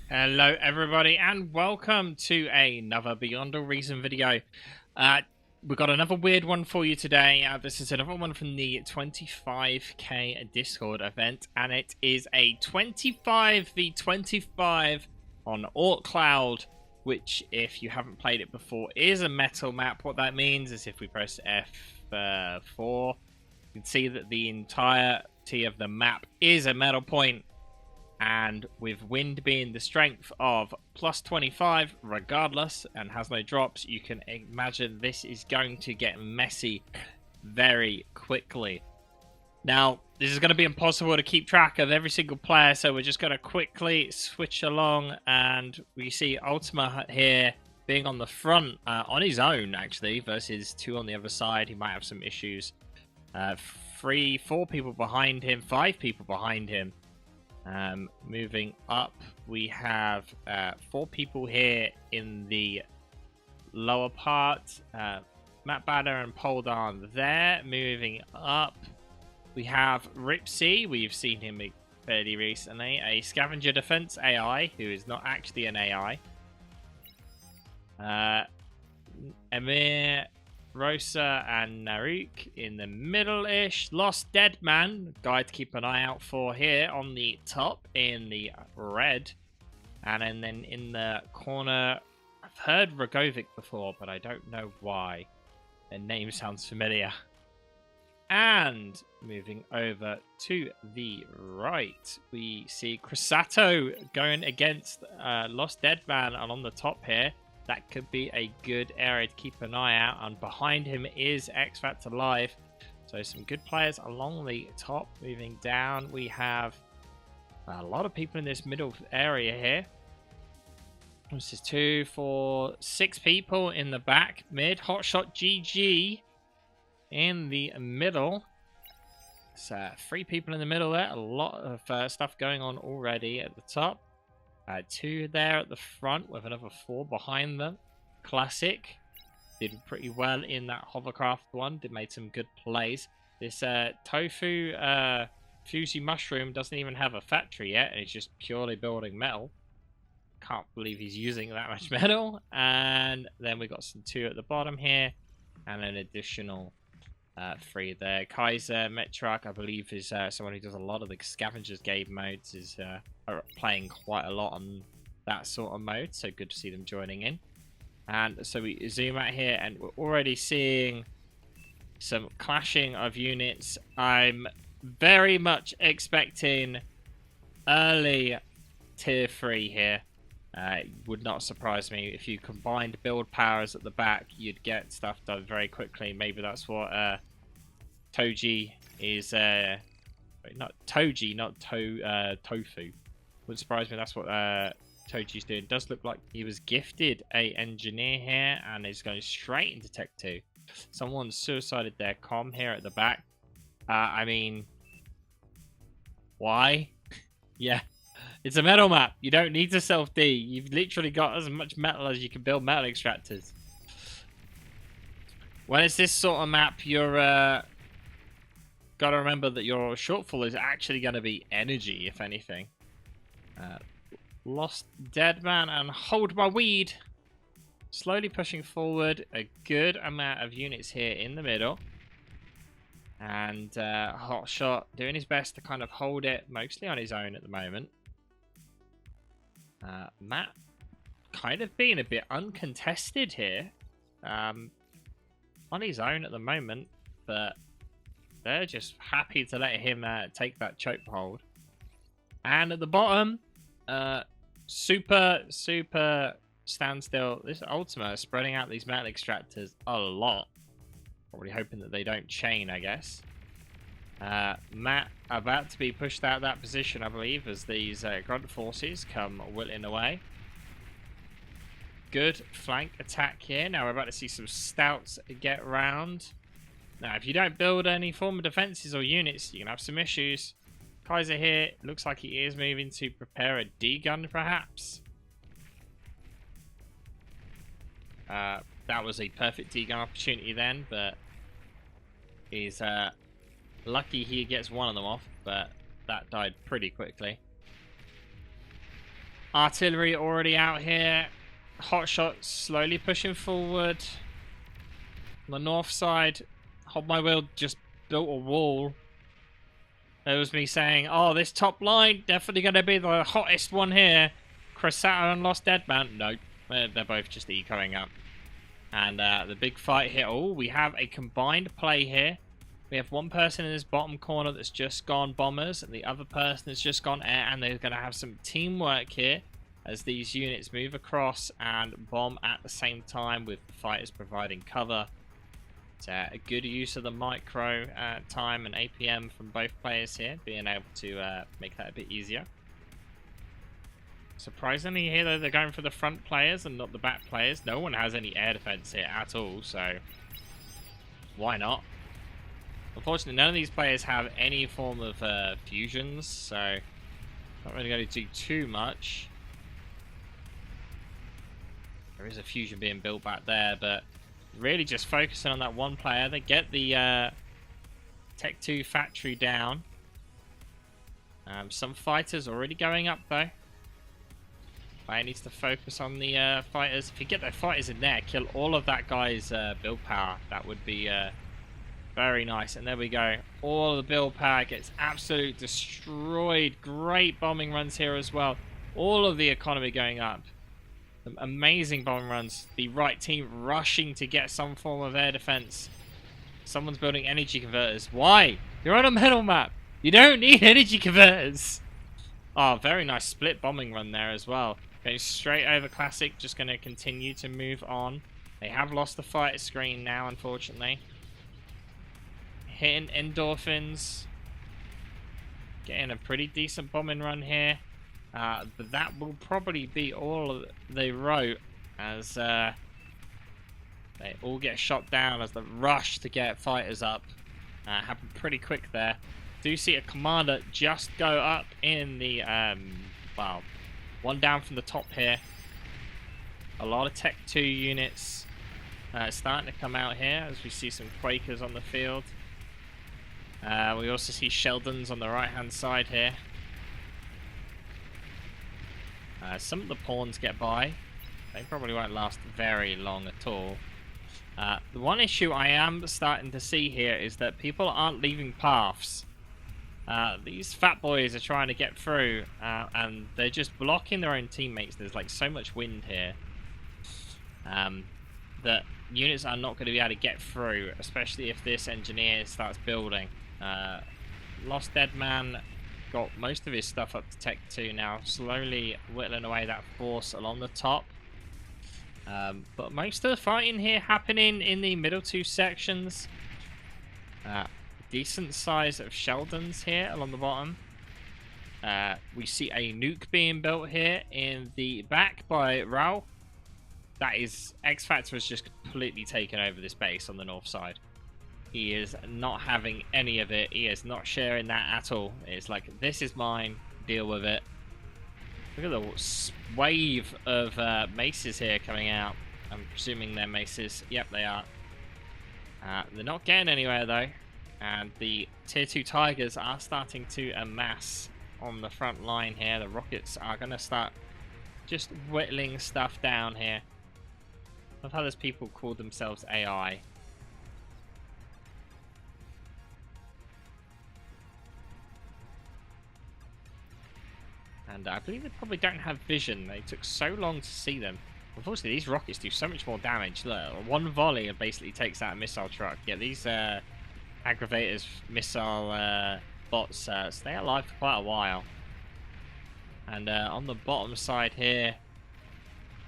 Hello everybody and welcome to another Beyond All Reason video. We've got another weird one for you today. This is another one from the 25k Discord event, and it is a 25v25 on Orc Cloud, which, if you haven't played it before, is a metal map. What that means is if we press F4, you can see that the entirety of the map is a metal point. And with wind being the strength of plus 25 regardless and has no drops, you can imagine this is going to get messy very quickly. Now, this is going to be impossible to keep track of every single player, so we're just going to quickly switch along, and we see Ultima here being on the front on his own, actually, versus two on the other side. He might have some issues. 4 people behind him, 5 people behind him. Moving up, we have 4 people here in the lower part. Matt Banner and Poldarn there. Moving up, we have Ripsy. We've seen him fairly recently. A Scavenger Defense AI, who is not actually an AI. Emir, Rosa, and Naruk in the middle-ish. Lost Dead Man, guy to keep an eye out for here on the top in the red. And then in the corner, I've heard Rogovic before, but I don't know why. Their name sounds familiar. And moving over to the right, we see Crisato going against Lost Dead Man, and on the top here, that could be a good area to keep an eye out. And behind him is X Factor Live. So some good players along the top. Moving down, we have a lot of people in this middle area here. This is 2, 4, 6 people in the back. Mid, Hotshot GG in the middle. So 3 people in the middle there. A lot of stuff going on already at the top. 2 there at the front with another 4 behind them. Classic. Did pretty well in that hovercraft one. Made some good plays. This Tofu Fusey Mushroom doesn't even have a factory yet. And it's just purely building metal. Can't believe he's using that much metal. And then we got some 2 at the bottom here. And an additional 3 there. Kaiser Metrak, I believe, is someone who does a lot of the Scavengers game modes, is playing quite a lot on that sort of mode, so good to see them joining in. And so we zoom out here, and we're already seeing some clashing of units. I'm very much expecting early tier 3 here. It would not surprise me if you combined build powers at the back, you'd get stuff done very quickly. Maybe that's what Toji is. Not Toji, not Tofu. Wouldn't surprise me. That's what Toji's doing. It does look like he was gifted a engineer here and is going straight into Tech 2. Someone suicided their comm here at the back. I mean, why? Yeah. It's a metal map. You don't need to self-D. You've literally got as much metal as you can build metal extractors. When it's this sort of map, you're got to remember that your shortfall is actually going to be energy, if anything. Lost Dead Man and Hold My Weed. Slowly pushing forward. A good amount of units here in the middle. And Hotshot doing his best to kind of hold it, mostly on his own at the moment. Matt kind of being a bit uncontested here. On his own at the moment, but they're just happy to let him take that chokehold. And at the bottom, super standstill. This Ultima is spreading out these metal extractors a lot. Probably hoping that they don't chain, I guess. Matt about to be pushed out of that position, I believe, as these grunt forces come whittling away. Good flank attack here. Now we're about to see some stouts get round. Now, if you don't build any form of defenses or units, you can have some issues. Kaiser here, looks like he is moving to prepare a D-gun, perhaps. That was a perfect D-gun opportunity then, but he's lucky he gets one of them off, but that died pretty quickly. Artillery already out here. Hot shots slowly pushing forward. On the north side, Hold My Will just built a wall. There was me saying, oh, this top line, definitely going to be the hottest one here. Cressata and Lost Deadman. Nope, they're both just ecoing up. And the big fight here. Oh, we have a combined play here. We have one person in this bottom corner that's just gone bombers, and the other person has just gone air, and they're going to have some teamwork here as these units move across and bomb at the same time with fighters providing cover. It's a good use of the micro time and APM from both players here, being able to make that a bit easier. Surprisingly here though, they're going for the front players and not the back players. No one has any air defense here at all, so why not? Unfortunately, none of these players have any form of fusions, so not really going to do too much. There is a fusion being built back there, but really just focusing on that one player. They get the Tech 2 factory down. Some fighters already going up though. Player needs to focus on the fighters. If you get their fighters in there, kill all of that guy's build power. That would be very nice. And there we go. All of the build power gets absolutely destroyed. Great bombing runs here as well. All of the economy going up. Some amazing bombing runs. The right team rushing to get some form of air defense. Someone's building energy converters. Why? You're on a metal map. You don't need energy converters. Oh, very nice split bombing run there as well. Going straight over Classic. Just going to continue to move on. They have lost the fighter screen now, unfortunately. Hitting endorphins. Getting a pretty decent bombing run here. But that will probably be all they wrote as they all get shot down as the rush to get fighters up happened pretty quick there. Do see a commander just go up in the well, one down from the top here. A lot of Tech 2 units starting to come out here as we see some Quakers on the field. We also see Sheldons on the right hand side here. Some of the pawns get by. They probably won't last very long at all. The one issue I am starting to see here is that people aren't leaving paths. These fat boys are trying to get through, and they're just blocking their own teammates. There's like so much wind here that units are not going to be able to get through, especially if this engineer starts building. Lost Deadman got most of his stuff up to Tech 2 now, slowly whittling away that force along the top. But most of the fighting here happening in the middle two sections. Decent size of Sheldons here along the bottom. We see a nuke being built here in the back by Raul. That is, X Factor has just completely taken over this base on the north side. He is not having any of it. He is not sharing that at all. It's like, this is mine, deal with it. Look at the wave of maces here coming out. I'm presuming they're maces. Yep, they are. They're not getting anywhere though. And the tier 2 Tigers are starting to amass on the front line here. The rockets are going to start just whittling stuff down here. I've had those people call themselves AI. And I believe they probably don't have vision. They took so long to see them. Unfortunately, these rockets do so much more damage. Look, one volley basically takes out a missile truck. Yeah, these aggravators, missile bots stay alive for quite a while. And on the bottom side here,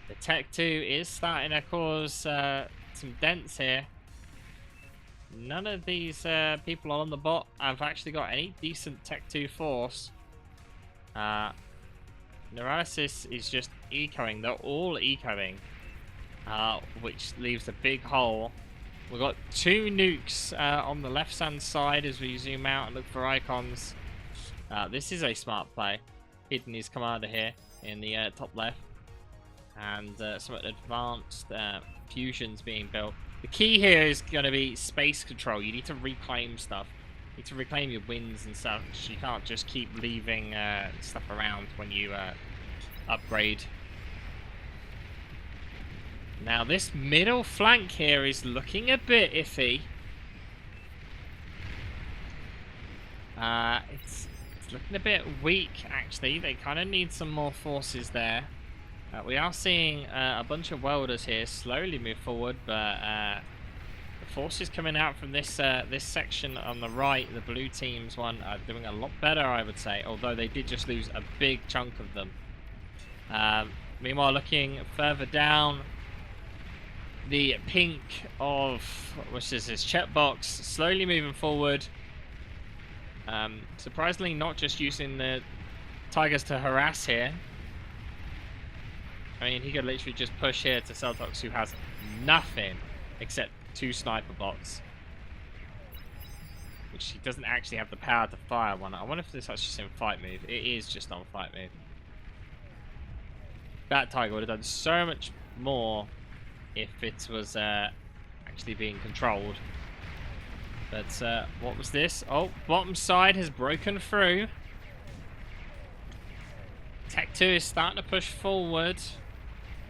the Tech 2 is starting to cause some dents here. None of these people on the bot have actually got any decent Tech 2 force. Neuralysis is just ecoing. They're all ecoing, which leaves a big hole. We've got two nukes on the left-hand side as we zoom out and look for icons. This is a smart play. Hidden his commander here in the top left. And some advanced fusions being built. The key here is going to be space control. You need to reclaim stuff. You need to reclaim your wins and stuff. You can't just keep leaving stuff around when you upgrade. Now this middle flank here is looking a bit iffy. It's looking a bit weak, actually. They kind of need some more forces there. We are seeing a bunch of welders here slowly move forward, but the forces coming out from this this section on the right, the blue team's one, are doing a lot better, I would say, although they did just lose a big chunk of them. Meanwhile, looking further down, the pink of, which is this checkbox, slowly moving forward. Surprisingly, not just using the Tigers to harass here. I mean, he could literally just push here to Celtox, who has nothing except 2 sniper bots, which he doesn't actually have the power to fire one. I wonder if this is just in fight move. It is just on fight move. That Tiger would have done so much more if it was actually being controlled. But what was this? Oh, bottom side has broken through. Tech 2 is starting to push forward.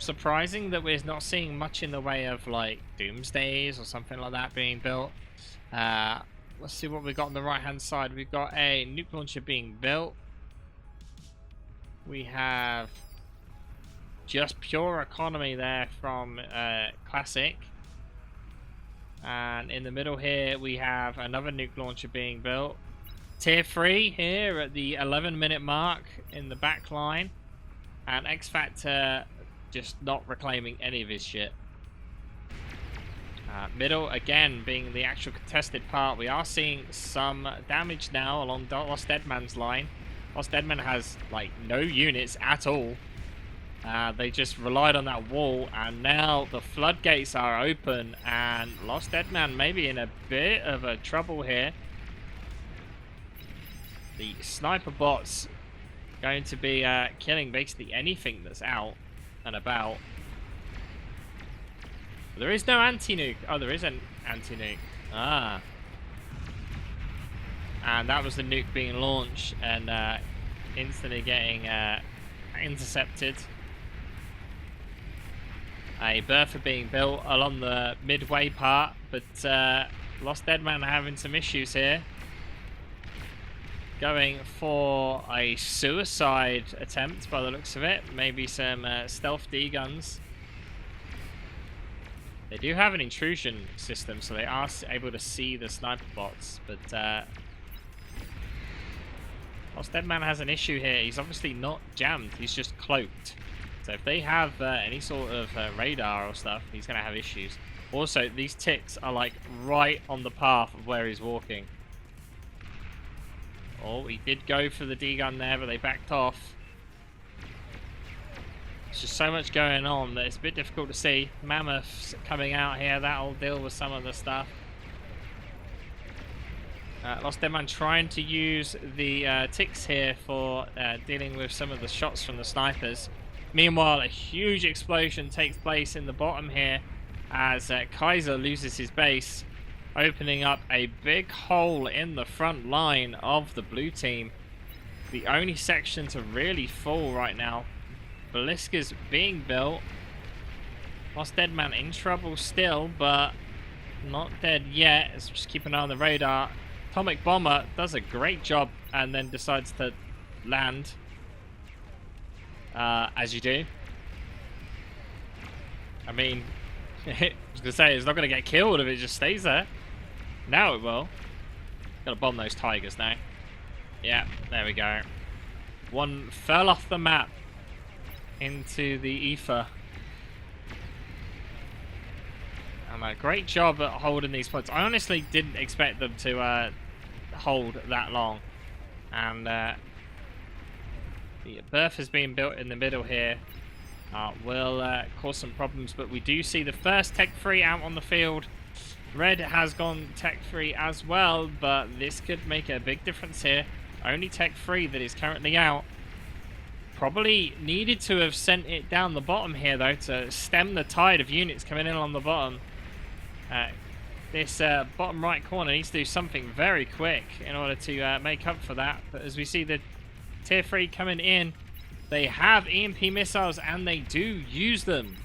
Surprising that we're not seeing much in the way of like Doomsdays or something like that being built. Let's see what we've got on the right hand side. We've got a nuke launcher being built. We have just pure economy there from Classic. And in the middle here we have another nuke launcher being built. Tier 3 here at the 11-minute mark in the back line. And X Factor just not reclaiming any of his shit. Middle again being the actual contested part. We are seeing some damage now along Lost Deadman's line. Lost Deadman has like no units at all. They just relied on that wall, and now the floodgates are open, and Lost Deadman may be in a bit of a trouble here. The sniper bots going to be killing basically anything that's out and about. There is no anti-nuke. Oh, there is an anti-nuke. Ah. And that was the nuke being launched and instantly getting intercepted. A bertha being built along the midway part, but Lost Deadman having some issues here. Going for a suicide attempt by the looks of it. Maybe some stealth D-guns. They do have an intrusion system, so they are able to see the sniper bots, but Lost Deadman has an issue here. He's obviously not jammed, he's just cloaked. So if they have any sort of radar or stuff, he's going to have issues. Also, these ticks are like right on the path of where he's walking. Oh, he did go for the D-gun there, but they backed off. There's just so much going on that it's a bit difficult to see. Mammoths coming out here, that'll deal with some of the stuff. Lost Deadman trying to use the ticks here for dealing with some of the shots from the snipers. Meanwhile, a huge explosion takes place in the bottom here as Kaiser loses his base, opening up a big hole in the front line of the blue team. The only section to really fall right now. Balliska's being built. Lost Deadman in trouble still, but not dead yet. Let's just keep an eye on the radar. Atomic Bomber does a great job and then decides to land. As you do. I mean, I was going to say, it's not going to get killed if it just stays there. Now it will. Got to bomb those Tigers now. Yeah, there we go. One fell off the map into the ether. And a great job at holding these points. I honestly didn't expect them to hold that long. And the berth has been built in the middle here. Will cause some problems, but we do see the first Tech 3 out on the field. Red has gone Tech 3 as well, but this could make a big difference here. Only Tech 3 that is currently out. Probably needed to have sent it down the bottom here, though, to stem the tide of units coming in on the bottom. This bottom right corner needs to do something very quick in order to make up for that. But as we see the Tier 3 coming in, They have EMP missiles and they do use them.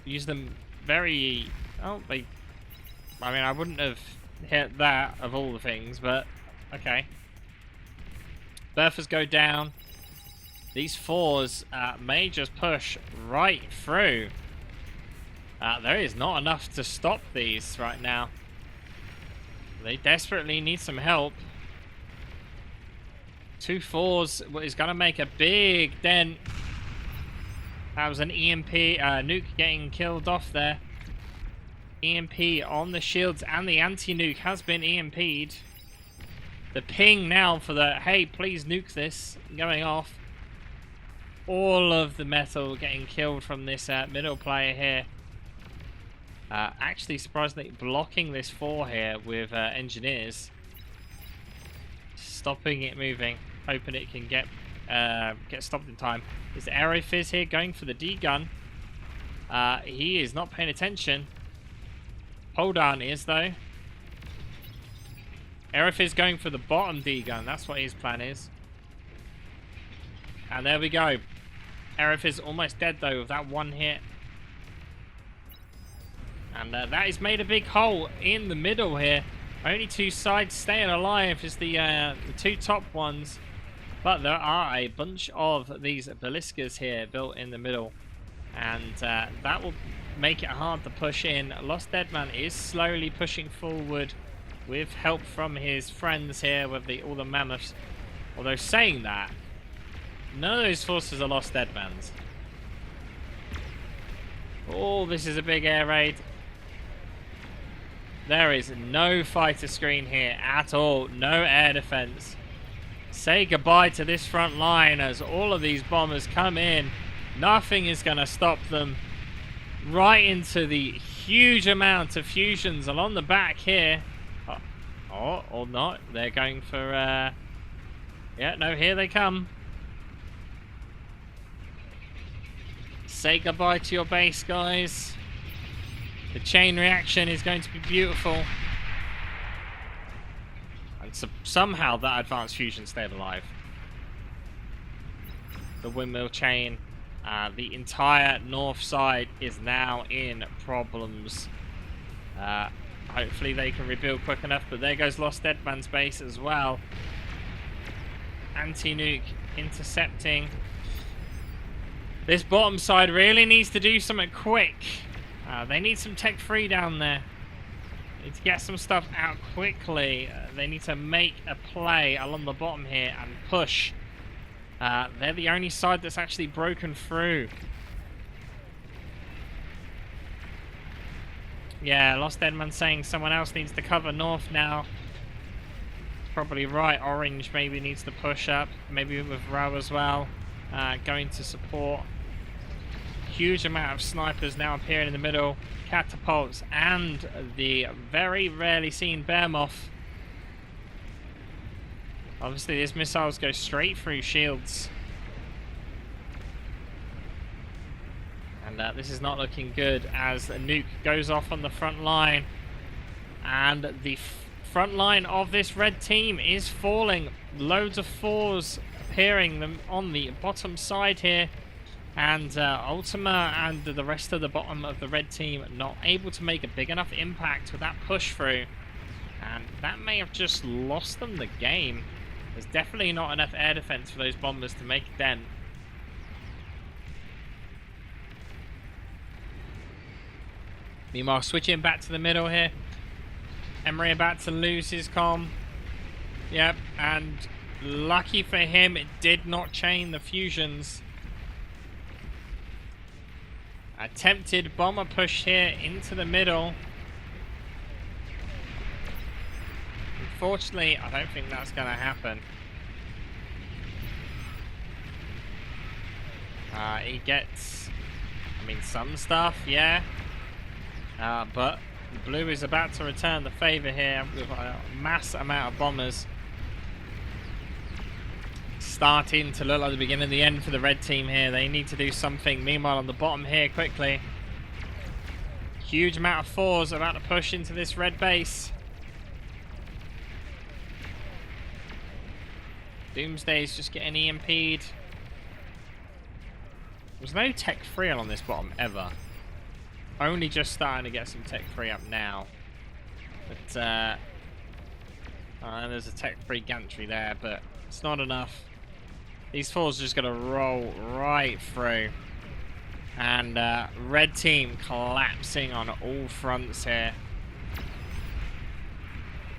Use them very... Oh, they... I mean, I wouldn't have hit that of all the things, but... Okay. Berthas go down. These fours may just push right through. There is not enough to stop these right now. They desperately need some help. 2 fours is going to make a big dent. That was an EMP. Nuke getting killed off there. EMP on the shields and the anti-nuke has been EMP'd. The ping now for the, hey, please nuke this, going off. All of the metal getting killed from this middle player here. Actually, surprisingly, blocking this 4 here with engineers. Stopping it moving. Hoping it can get stopped in time. Is Aerofizz here going for the D-gun? He is not paying attention. Hold on, is though. Aerofizz going for the bottom D-gun. That's what his plan is. And there we go. Aerofizz almost dead though with that 1 hit. And that has made a big hole in the middle here. Only 2 sides staying alive is the 2 top ones. But there are a bunch of these Baliskas here built in the middle. And that will make it hard to push in. Lost Deadman is slowly pushing forward with help from his friends here with all the mammoths. Although saying that, none of those forces are Lost Deadmans. Oh, this is a big air raid. There is no fighter screen here at all. No air defense. Say goodbye to this front line as all of these bombers come in. Nothing is going to stop them. Right into the huge amount of fusions along the back here. Oh, or not. They're going for... Yeah, no, here they come. Say goodbye to your base, guys. The chain reaction is going to be beautiful. And somehow that advanced fusion stayed alive. The windmill chain. The entire north side is now in problems. Hopefully they can rebuild quick enough. But there goes Lost Deadman's base as well. Anti-nuke intercepting. This bottom side really needs to do something quick. They need some tech free down there. They need to get some stuff out quickly. They need to make a play along the bottom here and push. They're the only side that's actually broken through. Yeah, Lost Deadman saying someone else needs to cover north now. Probably right. Orange maybe needs to push up. Maybe with Row as well. Going to support. Huge amount of snipers now appearing in the middle. Catapults and the very rarely seen Bearmoth. Obviously these missiles go straight through shields. And this is not looking good as the nuke goes off on the front line. And the front line of this red team is falling. Loads of 4s appearing them on the bottom side here. And Ultima and the rest of the bottom of the red team not able to make a big enough impact with that push through. And that may have just lost them the game. There's definitely not enough air defense for those bombers to make a dent. Meanwhile, switching back to the middle here. Emery about to lose his comm. Yep, and lucky for him, it did not chain the fusions. Attempted bomber push here into the middle. Unfortunately, I don't think that's going to happen. He gets, I mean, some stuff, yeah. But blue is about to return the favor here with a mass amount of bombers. Starting to look like the beginning and the end for the red team here. They need to do something. Meanwhile, on the bottom here, quickly. Huge amount of 4s about to push into this red base. Doomsday's just getting EMP'd. There's no tech 3 on this bottom ever. Only just starting to get some tech 3 up now. But there's a tech 3 gantry there, but it's not enough. These fours are just going to roll right through. And red team collapsing on all fronts here.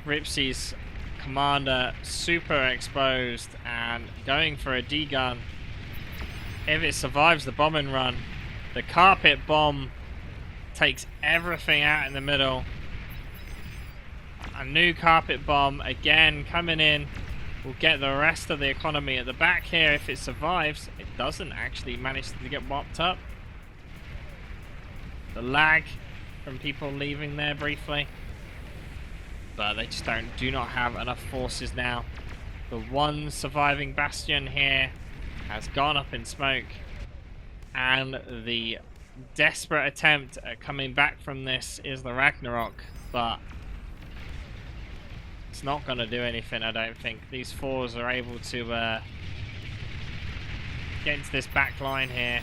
Ripsy's commander super exposed and going for a D-gun. If it survives the bombing run, the carpet bomb takes everything out in the middle. A new carpet bomb again coming in will get the rest of the economy at the back here if it survives. It doesn't actually manage to get whopped up. The lag from people leaving there briefly. But they just do not have enough forces now. The one surviving bastion here has gone up in smoke. And the desperate attempt at coming back from this is the Ragnarok. But it's not going to do anything, I don't think. These fours are able to get into this back line here.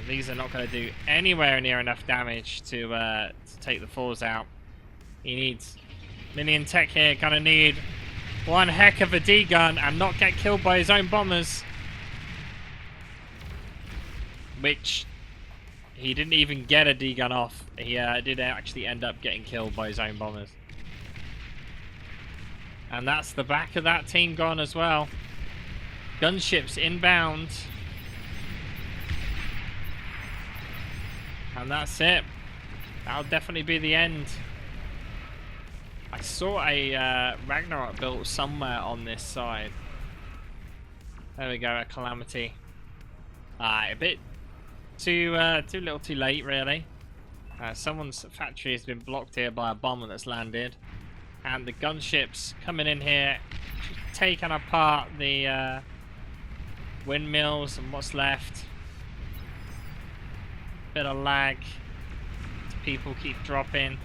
These are not going to do anywhere near enough damage to take the fours out. He needs minion tech here. Gonna need one heck of a D-gun and not get killed by his own bombers. Which he didn't even get a D-gun off. He did actually end up getting killed by his own bombers. And that's the back of that team gone as well. Gunships inbound. And that's it. That'll definitely be the end. I saw a Ragnarok built somewhere on this side. There we go, a Calamity. A bit too little too late, really. Someone's factory has been blocked here by a bomber that's landed. And the gunships coming in here, taking apart the windmills and what's left. Bit of lag. People keep dropping.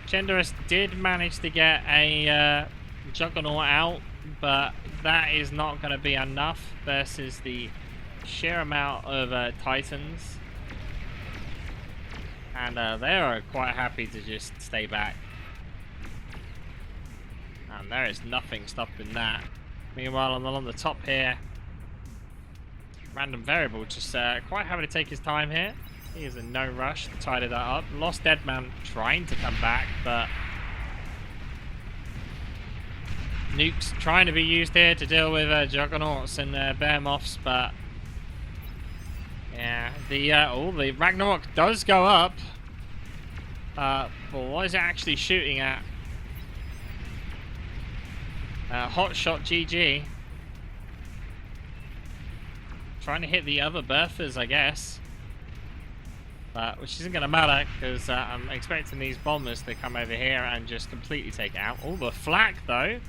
Genderus did manage to get a Juggernaut out, but that is not going to be enough versus the sheer amount of Titans. And they are quite happy to just stay back. And there is nothing stopping that. Meanwhile, on the top here, Random Variable just quite happy to take his time here. He is in no rush to tidy that up. Lost Deadman trying to come back, but nukes trying to be used here to deal with Juggernauts and Behemoths, but yeah, the Ragnarok does go up. But what is it actually shooting at? Hot shot GG. Trying to hit the other berthas, I guess. Which isn't going to matter, because I'm expecting these bombers to come over here and just completely take it out. All the flak, though.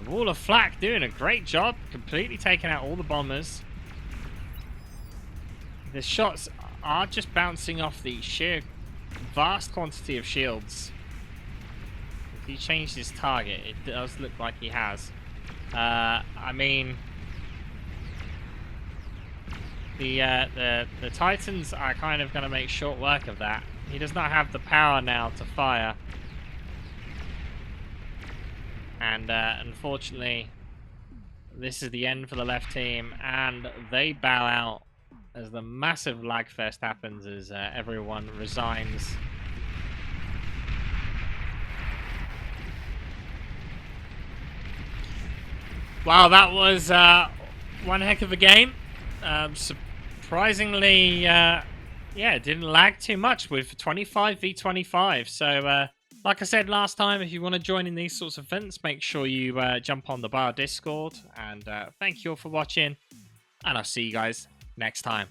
The wall of flak doing a great job, completely taking out all the bombers. The shots are just bouncing off the sheer vast quantity of shields. If he changed his target, it does look like he has. I mean, the Titans are kind of going to make short work of that. He does not have the power now to fire. And unfortunately, this is the end for the left team, and they bow out as the massive lag fest happens as everyone resigns. Wow, that was one heck of a game. Surprisingly, yeah, it didn't lag too much with 25 v 25. So, like I said last time, if you want to join in these sorts of events, make sure you jump on the bar Discord. And thank you all for watching, and I'll see you guys next time.